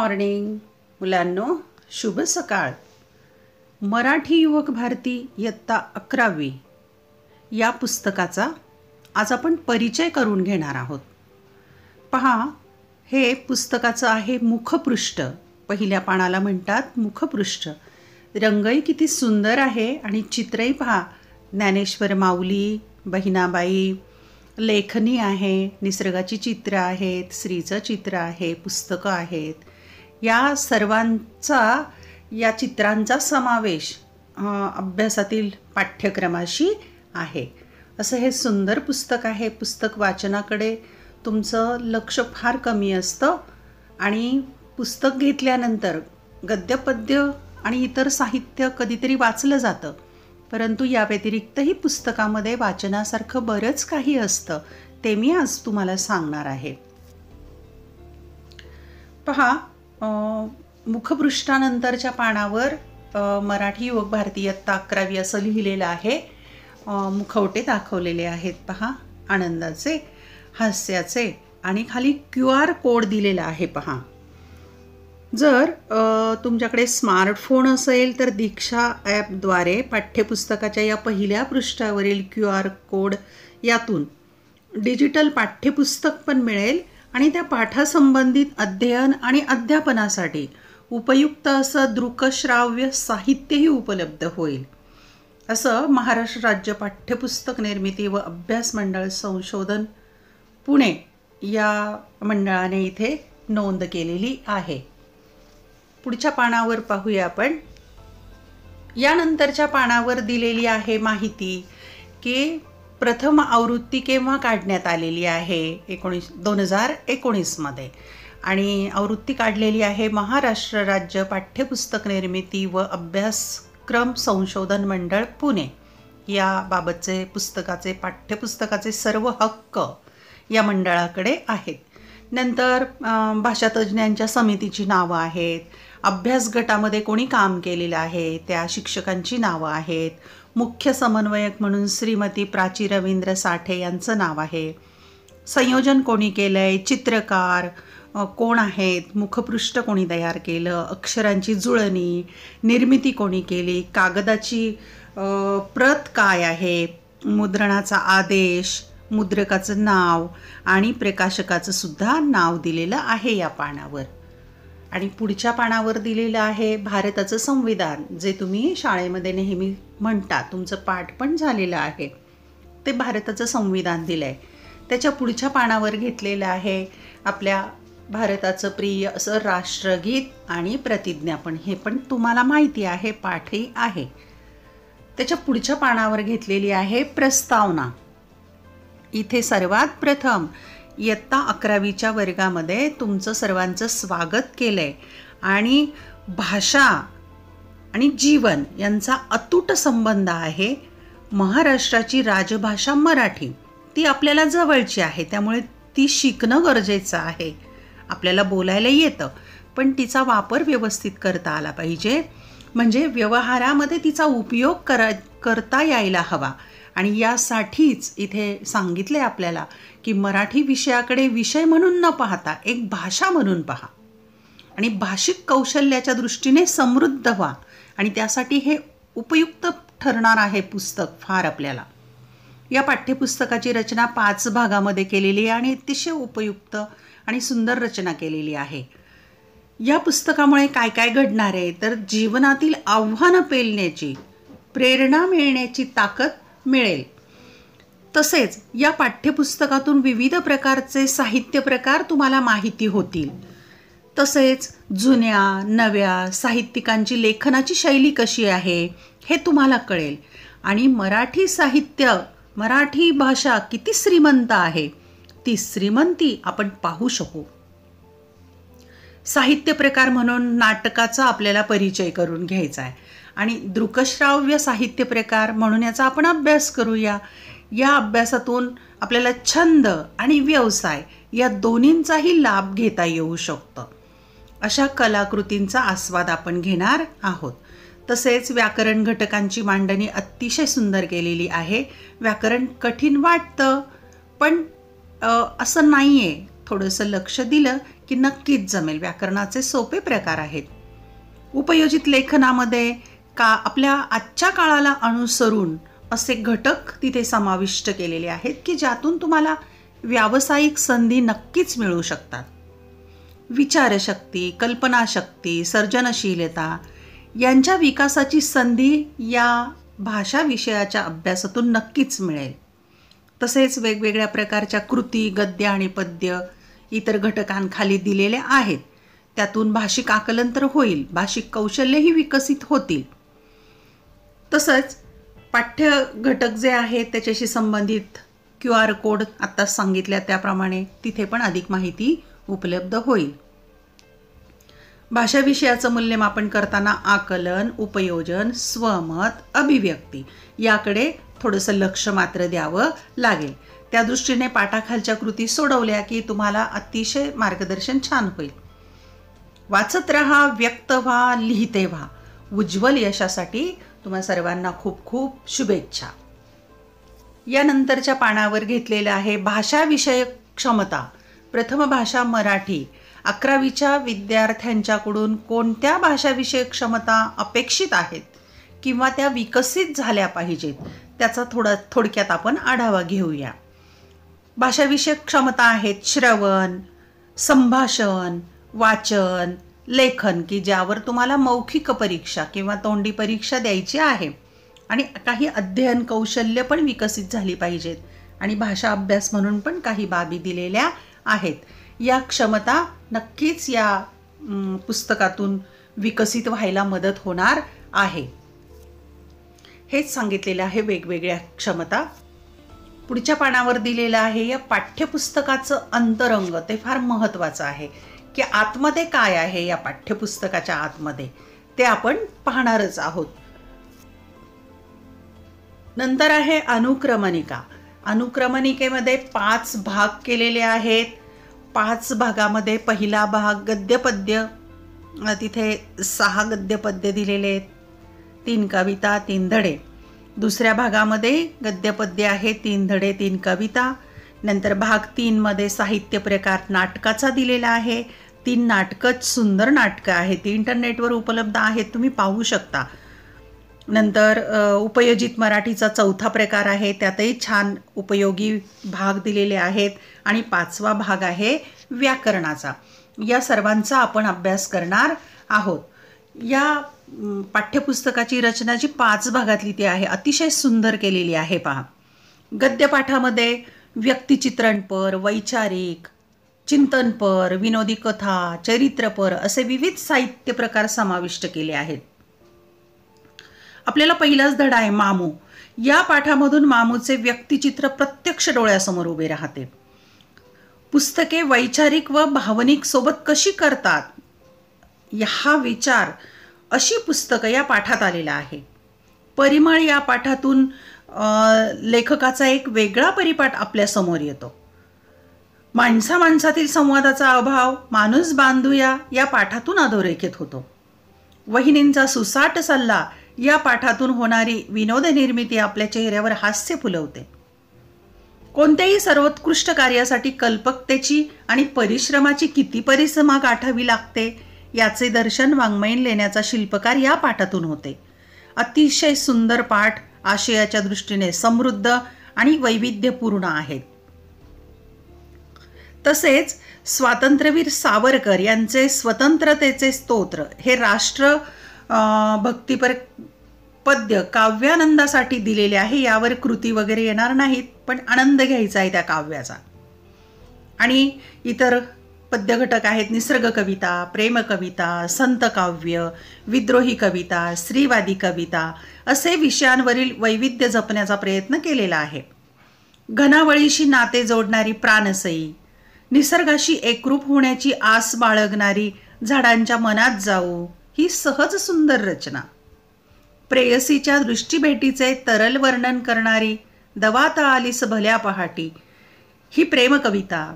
Morning मुलांनो, शुभ सकाळ. मराठी युवक भारती इयत्ता 11वी या पुस्तकाचा आज आपण परिचय करून घेणार आहोत. पहा, हे पुस्तकाचं आहे मुखपृष्ठ. पहिल्या पानाला म्हणतात मुखपृष्ठ. रंगही किती सुंदर आहे आणि चित्रही पहा. ज्ञानेश्वर माऊली, बहिणाबाई, लेखनी आहे, निसर्गाची चित्र आहेत, स्त्रीचं चित्र आहे, पुस्तकं आहेत. या सर्वांचा या चित्रांचा समावेश अभ्यासातील पाठ्यक्रमाशी आहे. असं हे सुंदर पुस्तक आहे. पुस्तक वाचनाकडे तुमचं लक्ष फार कमी असतं आणि पुस्तक घेतल्यानंतर गद्यपद्य आणि इतर साहित्य कधीतरी वाचलं जातं, परंतु या व्यतिरिक्तही पुस्तकामध्ये वाचनासारखं बरंच काही असतं. ते मी आज तुम्हाला सांगणार आहे. पहा, मुखपृष्ठानंतरच्या पानावर मराठी युवक भारती इयत्ता 11वी असं लिहिलेलं आहे. मुखवटे दाखवलेले आहेत. पहा, आनंदाचे, हास्याचे आणि खाली QR कोड दिलेला आहे. पहा, जर तुमच्याकडे स्मार्टफोन असेल तर दीक्षा ॲपद्वारे पाठ्यपुस्तकाच्या या पहिल्या पृष्ठावरील QR कोड यातून डिजिटल पाठ्यपुस्तक पण मिळेल आणि त्या पाठासंबंधित अध्ययन आणि अध्यापनासाठी उपयुक्त असं दृकश्राव्य साहित्यही उपलब्ध होईल. असं महाराष्ट्र राज्य पाठ्यपुस्तक निर्मिती व अभ्यास मंडळ संशोधन पुणे या मंडळाने इथे नोंद केलेली आहे. पुढच्या पानावर पाहूया आपण. यानंतरच्या पानावर दिलेली आहे माहिती की प्रथम आवृत्ती केव्हा काढण्यात आलेली आहे 2019 मध्ये आणि आवृत्ती काढलेली आहे महाराष्ट्र राज्य पाठ्यपुस्तक निर्मिती व अभ्यासक्रम संशोधन मंडळ पुणे. याबाबतचे पाठ्यपुस्तकाचे सर्व हक्क या मंडळाकडे आहेत. नंतर भाषातज्ज्ञांच्या समितीची नावं आहेत. अभ्यास गटामध्ये कोणी काम केलेलं आहे त्या शिक्षकांची नावं आहेत. मुख्य समन्वयक म्हणून श्रीमती प्राची रवींद्र साठे यांचं नाव आहे. संयोजन कोणी केलं आहे, चित्रकार कोण आहेत, मुखपृष्ठ कोणी तयार केलं, अक्षरांची जुळणी, निर्मिती कोणी केली, कागदाची प्रत काय आहे, मुद्रणाचा आदेश, मुद्रकाचं नाव आणि प्रकाशकाचं सुद्धा नाव दिलेलं आहे या पानावर. आणि पुढच्या पानावर दिलेलं आहे भारताचं संविधान, जे तुम्ही शाळेमध्ये नेहमी म्हणता, तुमचं पाठ पण झालेलं आहे. ते भारताचं संविधान दिलं आहे. त्याच्या पुढच्या पानावर घेतलेलं आहे आपल्या भारताचं प्रिय असं राष्ट्रगीत आणि प्रतिज्ञापन. हे पण तुम्हाला माहिती आहे, पाठही आहे. त्याच्या पुढच्या पानावर घेतलेली आहे प्रस्तावना. इथे सर्वात प्रथम इयत्ता 11वीच्या वर्गामध्ये तुमचं सर्वांचं स्वागत केलं आहे आणि भाषा आणि जीवन यांचा अतूट संबंध आहे. महाराष्ट्राची राजभाषा मराठी, ती आपल्याला जवळची आहे, त्यामुळे ती शिकणं गरजेचं आहे. आपल्याला बोलायला येतं, पण तिचा वापर व्यवस्थित करता आला पाहिजे. म्हणजे व्यवहारामध्ये तिचा उपयोग करता यायला हवा. आणि यासाठीच इथे सांगितले आपल्याला की मराठी विषयाकडे विषय म्हणून न पाहता एक भाषा म्हणून पहा आणि भाषिक कौशल्याच्या दृष्टीने समृद्ध व्हा. आणि त्यासाठी हे उपयुक्त ठरणार आहे पुस्तक फार आपल्याला. या पाठ्यपुस्तकाची रचना 5 भागामध्ये केलेली आहे आणि अतिशय उपयुक्त आणि सुंदर रचना केलेली आहे. या पुस्तकामुळे काय काय घडणार आहे तर जीवनातील आव्हानं पेलण्याची, प्रेरणा मिळण्याची ताकद मिळेल. तसेच या पाठ्यपुस्तकातून विविध प्रकारचे साहित्य प्रकार तुम्हाला माहिती होतील. तसेच जुन्या नव्या साहित्यिकांची लेखनाची शैली कशी आहे हे तुम्हाला कळेल. आणि मराठी साहित्य, मराठी भाषा किती श्रीमंत आहे, ती श्रीमंती आपण पाहू शकू. साहित्य प्रकार म्हणून नाटकाचा आपल्याला परिचय करून घ्यायचा आहे आणि दृकश्राव्य साहित्य प्रकार म्हणून याचा आपण अभ्यास करूया. या अभ्यासातून आपल्याला छंद आणि व्यवसाय या दोन्हींचाही लाभ घेता येऊ शकतो. अशा कलाकृतींचा आस्वाद आपण घेणार आहोत. तसेच व्याकरण घटकांची मांडणी अतिशय सुंदर केलेली आहे. व्याकरण कठीण वाटतं, पण असं नाही आहे. थोडंसं लक्ष दिलं की नक्कीच जमेल. व्याकरणाचे सोपे प्रकार आहेत. उपयोजित लेखनामध्ये आपल्या आजच्या काळाला अनुसरून असे घटक तिथे समाविष्ट केलेले आहेत की ज्यातून तुम्हाला व्यावसायिक संधी नक्कीच मिळू शकतात. विचारशक्ती, कल्पनाशक्ती, सर्जनशीलता यांच्या विकासाची संधी या भाषा विषयाच्या अभ्यासातून नक्कीच मिळेल. तसेच वेगवेगळ्या प्रकारच्या कृती, गद्य आणि पद्य इतर घटकांखाली दिलेले आहेत. त्यातून भाषिक आकलन तर होईल, भाषिक कौशल्यही विकसित होतील. तसंच पाठ्य घटक जे आहेत त्याच्याशी संबंधित QR कोड आत्ताच सांगितल्या त्याप्रमाणे तिथे पण अधिक माहिती उपलब्ध होईल. भाषा विषयाचं मूल्यमापन करताना आकलन, उपयोजन, स्वमत, अभिव्यक्ती याकडे थोडंसं लक्ष मात्र द्यावं लागेल. त्या दृष्टीने पाठाखालच्या कृती सोडवल्या की तुम्हाला अतिशय मार्गदर्शन छान होईल. वाचत रहा, व्यक्त व्हा, लिहिते व्हा. उज्ज्वल यशासाठी तुम्हा सर्वांना खूप खूप शुभेच्छा. यानंतरच्या पानावर घेतलेलं आहे भाषाविषयक क्षमता. प्रथम भाषा मराठी. 11वीच्या विद्यार्थ्यांच्याकडून कोणत्या भाषाविषयक क्षमता अपेक्षित आहेत किंवा त्या विकसित झाल्या पाहिजेत त्याचा थोडक्यात आपण आढावा घेऊया. भाषाविषयक क्षमता आहेत श्रवण, संभाषण, वाचन, लेखन की ज्यावर तुम्हाला मौखिक परीक्षा किंवा तोंडी परीक्षा द्यायची आहे. आणि काही अध्ययन कौशल्य पण विकसित झाली पाहिजेत आणि भाषा अभ्यास म्हणून पण काही बाबी दिलेल्या आहेत. या क्षमता नक्कीच या पुस्तकातून विकसित व्हायला मदत होणार आहे. हेच सांगितलेलं आहे वेगवेगळ्या क्षमता. पुढच्या पानावर दिलेलं आहे या पाठ्यपुस्तकाचं अंतरंग. ते फार महत्त्वाचं आहे की आतमध्ये काय आहे या पाठ्यपुस्तकाच्या आतमध्ये ते आपण पाहणारच आहोत. नंतर आहे अनुक्रमणिका. अनुक्रमणिकेमध्ये 5 भाग केलेले आहेत. 5 भागामध्ये पहिला भाग गद्यपद्य. तिथे 6 गद्यपद्य दिलेले आहेत, 3 कविता, 3 धडे. दुसऱ्या भागामध्ये गद्यपद्य आहे, 3 धडे, 3 कविता. नंतर भाग 3 मध्ये साहित्य प्रकार नाटकाचा दिलेला आहे. 3 नाटकं, सुंदर नाटकं आहेत, ती इंटरनेटवर उपलब्ध आहेत, तुम्ही पाहू शकता. नंतर उपयोजित मराठीचा 4था प्रकार आहे, त्यातही छान उपयोगी भाग दिलेले आहेत. आणि 5वा भाग आहे व्याकरणाचा. या सर्वांचा आपण अभ्यास करणार आहोत. या पाठ्यपुस्तकाची रचना जी 5 भागातली ती आहे, अतिशय सुंदर केलेली आहे. पहा, गद्यपाठामध्ये व्यक्तिचित्रणपर, वैचारिक, चिंतनपर, विनोदी कथा, चरित्रपर असे विविध साहित्य प्रकार समाविष्ट केले आहेत. आपल्याला पहिलाच धडा आहे मामू. या पाठामधून मामूचे व्यक्तिचित्र प्रत्यक्ष डोळ्यासमोर उभे राहते. पुस्तके वैचारिक व भावनिक सोबत कशी करतात हा विचार अशी पुस्तकं या पाठात आलेला आहे. परिमळ या पाठातून लेखकाचा एक वेगळा परिपाठ आपल्या समोर येतो. माणसामाणसातील संवादाचा अभाव, माणूस बांधूया या पाठातून अधोरेखित होतो. वहिनींचा सुसाट सल्ला या पाठातून होणारी विनोद निर्मिती आपल्या चेहऱ्यावर हास्य फुलवते. कोणत्याही सर्वोत्कृष्ट कार्यासाठी कल्पकतेची आणि परिश्रमाची किती परिसीमा गाठावी लागते याचे दर्शन वाङ्मयीन लेण्याचा शिल्पकार या पाठातून होते. अतिशय सुंदर पाठ, आशयाच्या दृष्टीने समृद्ध आणि वैविध्यपूर्ण आहेत. तसेच स्वातंत्र्यवीर सावरकर यांचे स्वतंत्रतेचे स्तोत्र हे राष्ट्र भक्तीपर पद्य काव्यानंदासाठी दिलेले आहे. यावर कृती वगैरे येणार नाहीत, पण आनंद घ्यायचा आहे त्या काव्याचा. आणि इतर पद्य घटक आहेत निसर्ग कविता, प्रेम कविता, संत काव्य, विद्रोही कविता, स्त्रीवादी कविता असे विषयांवरील वैविध्य जपण्याचा प्रयत्न केलेला आहे. घनावळीशी नाते जोडणारी प्राणसई, निसर्गाशी एकरूप होण्याची आस बाळगणारी झाडांच्या मनात जाऊ ही सहज सुंदर रचना. प्रेयसीच्या दृष्टीभेटीचे तरल वर्णन करणारी दवात आलीस भल्या पहाटी ही प्रेम कविता.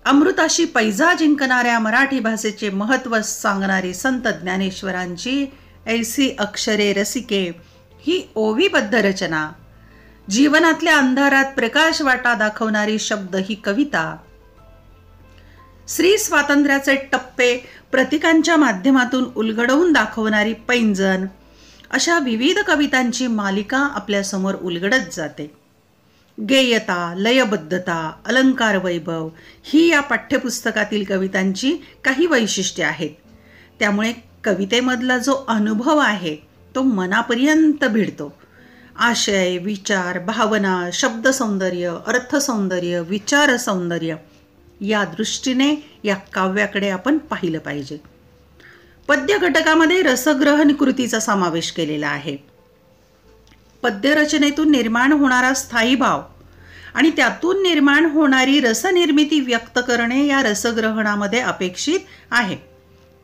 अमृताशी पैजा जिंकणाऱ्या मराठी भाषेचे महत्त्व सांगणारी संत ज्ञानेश्वरांची ऐसी अक्षरे रसिके ही ओवीबद्ध रचना. जीवनातल्या अंधारात प्रकाश वाटा दाखवणारी शब्द ही कविता. स्त्री स्वातंत्र्याचे टप्पे प्रतीकांच्या माध्यमातून उलगडवून दाखवणारी पैंजण, अशा विविध कवितांची मालिका आपल्यासमोर उलगडत जाते. गेयता, लयबद्धता, अलंकार वैभव ही या पाठ्यपुस्तकातील कवितांची काही वैशिष्ट्ये आहेत. त्यामुळे कवितेमधला जो अनुभव आहे तो मनापर्यंत भिडतो. आशय, विचार, भावना, शब्दसौंदर्य, अर्थसौंदर्य, विचारसौंदर्य या दृष्टीने या काव्याकडे आपण पाहिलं पाहिजे. पद्य घटकामध्ये रसग्रहण कृतीचा समावेश केलेला आहे. पद्यरचनेतून निर्माण होणारा स्थायी भाव आणि त्यातून निर्माण होणारी रसनिर्मिती व्यक्त करणे या रसग्रहणामध्ये अपेक्षित आहे.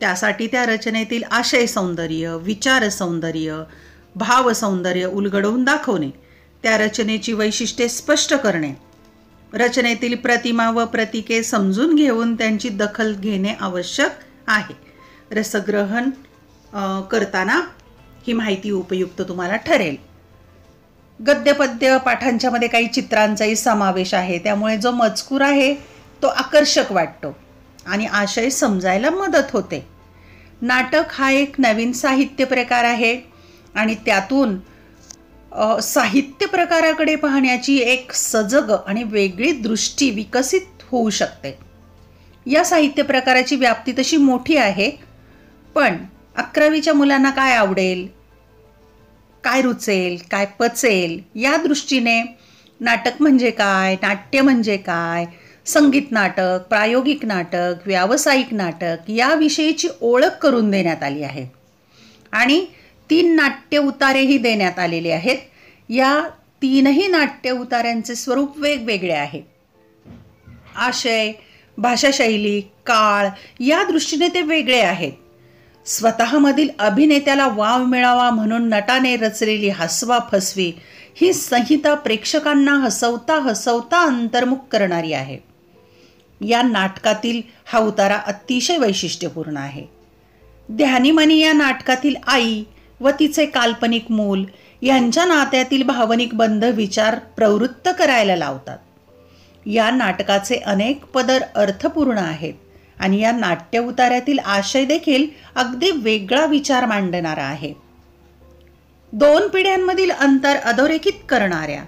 त्यासाठी त्या रचनेतील आशय सौंदर्य, विचार सौंदर्य, भाव सौंदर्य उलगडवून दाखवणे, त्या रचनेची वैशिष्ट्ये स्पष्ट करणे, रचनेतील प्रतिमा व प्रतीके समजून घेऊन त्यांची दखल घेणे आवश्यक आहे. रसग्रहण करताना ही माहिती उपयुक्त तुम्हाला ठरेल. गद्यपद्य पाठांच्या मध्ये काही चित्रांचाही समावेश आहे. त्यामुळे जो मजकूर आहे तो आकर्षक वाटतो आणि आशय समजायला मदत होते. नाटक हा एक नवीन साहित्य प्रकार आहे आणि त्यातून साहित्य प्रकाराकडे पाहण्याची एक सजग आणि वेगळी दृष्टी विकसित होऊ शकते. या साहित्य प्रकाराची व्याप्ती तशी मोठी आहे, पण 11वीच्या मुलांना काय आवडेल, काय रुचेल, काय पचेल या दृष्टीने नाटक म्हणजे काय, नाट्य म्हणजे काय, संगीत नाटक, प्रायोगिक नाटक, व्यावसायिक नाटक याविषयीची ओळख करून देण्यात आली आहे आणि 3 नाट्य उतारेही देण्यात आलेले आहेत. या 3ही नाट्य उतार्यांचे स्वरूप वेगवेगळे आहे. आशय, भाषाशैली, काळ या दृष्टीने ते वेगळे आहेत. स्वतःमधील अभिनेत्याला वाव मिळावा म्हणून नटाने रचलेली हसवा फसवी ही संहिता प्रेक्षकांना हसवता हसवता अंतर्मुख करणारी आहे. या नाटकातील हा उतारा अतिशय वैशिष्ट्यपूर्ण आहे. ध्यानीमनी या नाटकातील आई व तिचे काल्पनिक मूल यांच्या नात्यातील भावनिक बंध विचार प्रवृत्त करायला लावतात. या नाटकाचे अनेक पदर अर्थपूर्ण आहेत आणि या नाट्य उतार्यातील आशय देखील अगदी वेगळा विचार मांडणारा आहे. 2 पिढ्यांमधील अंतर अधोरेखित करणाऱ्या,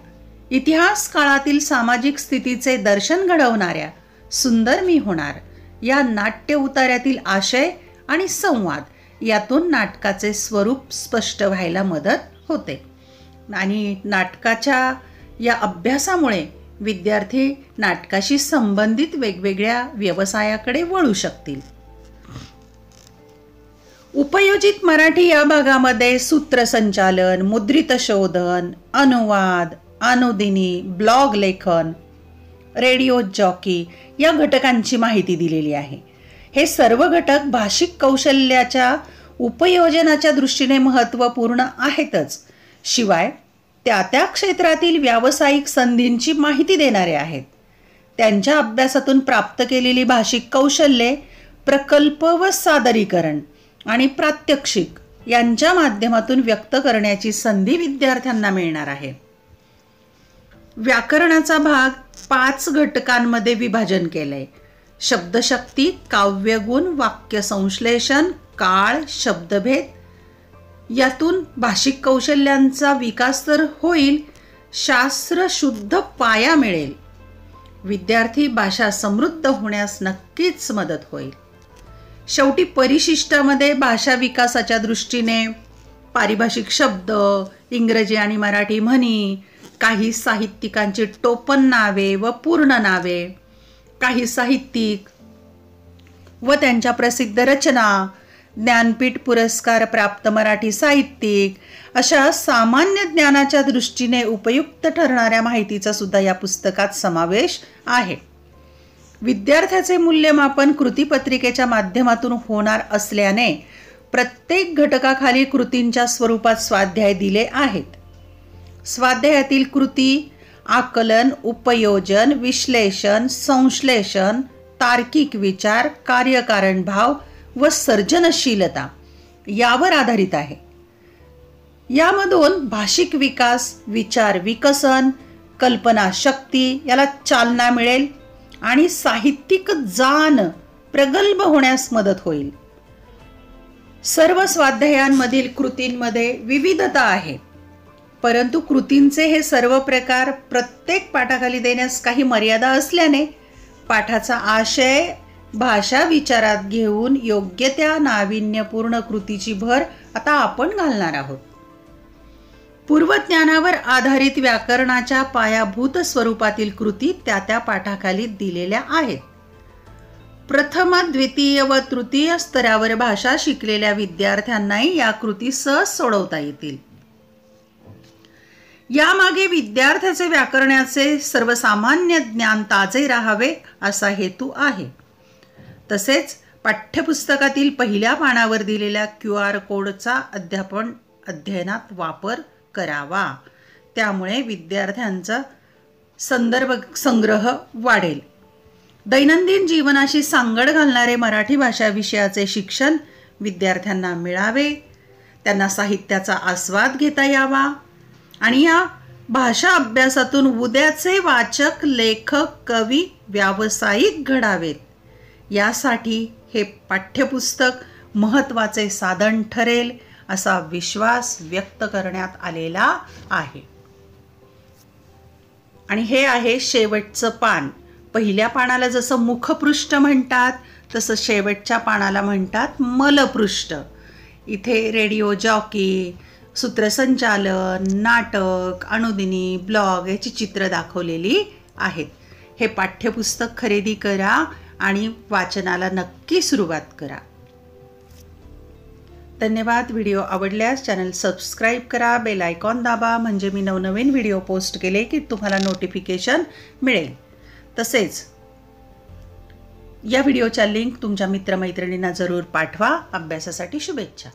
इतिहास काळातील सामाजिक स्थितीचे दर्शन घडवणाऱ्या सुंदर मी होणार या नाट्य उतार्यातील आशय आणि संवाद यातून नाटकाचे स्वरूप स्पष्ट व्हायला मदत होते आणि नाटकाच्या या अभ्यासामुळे विद्यार्थी नाटकाशी संबंधित वेगवेगळ्या व्यवसायाकडे वळू शकतील. उपयोजित मराठी या भागामध्ये सूत्रसंचालन, मुद्रित शोधन, अनुवाद, अनुदिनी, ब्लॉग लेखन, रेडिओ जॉकी या घटकांची माहिती दिलेली आहे. हे सर्व घटक भाषिक कौशल्याच्या उपयोजनाच्या दृष्टीने महत्त्वपूर्ण आहेतच, शिवाय त्या त्या क्षेत्रातील व्यावसायिक संधींची माहिती देणारे आहेत. त्यांच्या अभ्यासातून प्राप्त केलेली भाषिक कौशल्ये प्रकल्प व सादरीकरण आणि प्रात्यक्षिक यांच्या माध्यमातून व्यक्त करण्याची संधी विद्यार्थ्यांना मिळणार आहे. व्याकरणाचा भाग 5 घटकांमध्ये विभाजन केलंय. शब्दशक्ती, काव्यगुण, वाक्य संश्लेषण, काळ, शब्दभेद यातून भाषिक कौशल्यांचा विकास तर होईल, शास्त्र शुद्ध पाया मिळेल. विद्यार्थी भाषा समृद्ध होण्यास नक्कीच मदत होईल. शेवटी परिशिष्टामध्ये भाषा विकासाच्या दृष्टीने पारिभाषिक शब्द, इंग्रजी आणि मराठी म्हणी, काही साहित्यिकांची टोपण नावे व पूर्ण नावे, काही साहित्यिक व त्यांच्या प्रसिद्ध रचना, ज्ञानपीठ पुरस्कार प्राप्त मराठी साहित्यिक अशा सामान्य ज्ञानाच्या दृष्टीने उपयुक्त ठरणाऱ्या माहितीचा सुद्धा या पुस्तकात समावेश आहे. विद्यार्थ्याचे मूल्यमापन कृतीपत्रिकेच्या माध्यमातून होणार असल्याने प्रत्येक घटकाखाली कृतींच्या स्वरूपात स्वाध्याय दिले आहेत. स्वाध्यायातील कृती आकलन, उपयोजन, विश्लेषण, संश्लेषण, तार्किक विचार, कार्यकारण भाव व सर्जनशीलता यावर आधारित आहे. यामधून भाषिक विकास, विचार विकसन, कल्पना शक्ती याला चालना मिळेल आणि साहित्यिक जाण प्रगल्भ होण्यास मदत होईल. सर्व स्वाध्यायांमधील कृतींमध्ये विविधता आहे, परंतु कृतींचे हे सर्व प्रकार प्रत्येक पाठाखाली देण्यास काही मर्यादा असल्याने पाठाचा आशय भाषा विचारात घेऊन योग्य त्या नाविन्यपूर्ण कृतीची भर आता आपण घालणार आहोत. पूर्वज्ञानावर आधारित व्याकरणाच्या पायाभूत स्वरूपातील कृती त्या पाठाखाली दिलेल्या आहेत. प्रथम, द्वितीय व तृतीय स्तरावर भाषा शिकलेल्या विद्यार्थ्यांनाही या कृती सहज सोडवता येतील. यामागे विद्यार्थ्याचे व्याकरणाचे सर्वसामान्य ज्ञान ताजे राहावे असा हेतू आहे. तसेच पाठ्यपुस्तकातील पहिल्या पानावर दिलेल्या QR कोडचा अध्ययनात वापर करावा. त्यामुळे विद्यार्थ्यांचा संदर्भ संग्रह वाढेल. दैनंदिन जीवनाशी सांगड घालणारे मराठी भाषा विषयाचे शिक्षण विद्यार्थ्यांना मिळावे, त्यांना साहित्याचा आस्वाद घेता यावा आणि या भाषा अभ्यासातून उद्याचे वाचक, लेखक, कवी, व्यावसायिक घडावेत. यासाठी हे पाठ्यपुस्तक महत्त्वाचे साधन ठरेल असा विश्वास व्यक्त करण्यात आलेला आहे. आणि हे आहे शेवटचं पान. पहिल्या पानाला जसं मुखपृष्ठ म्हणतात तसं शेवटच्या पानाला म्हणतात मलपृष्ठ. इथे रेडिओ जॉकी, सूत्रसंचालन, नाटक, अनुदिनी, ब्लॉग याची चित्र दाखवलेली आहेत. हे पाठ्यपुस्तक खरेदी करा आणि वाचनाला नक्की सुरुवात करा. धन्यवाद. व्हिडिओ आवडल्यास चॅनल सबस्क्राईब करा, बेल आयकॉन दाबा, म्हणजे मी नवनवीन व्हिडिओ पोस्ट केले की तुम्हाला नोटिफिकेशन मिळेल. तसेच या व्हिडिओच्या लिंक तुमच्या मित्रमैत्रिणींना जरूर पाठवा. अभ्यासासाठी शुभेच्छा.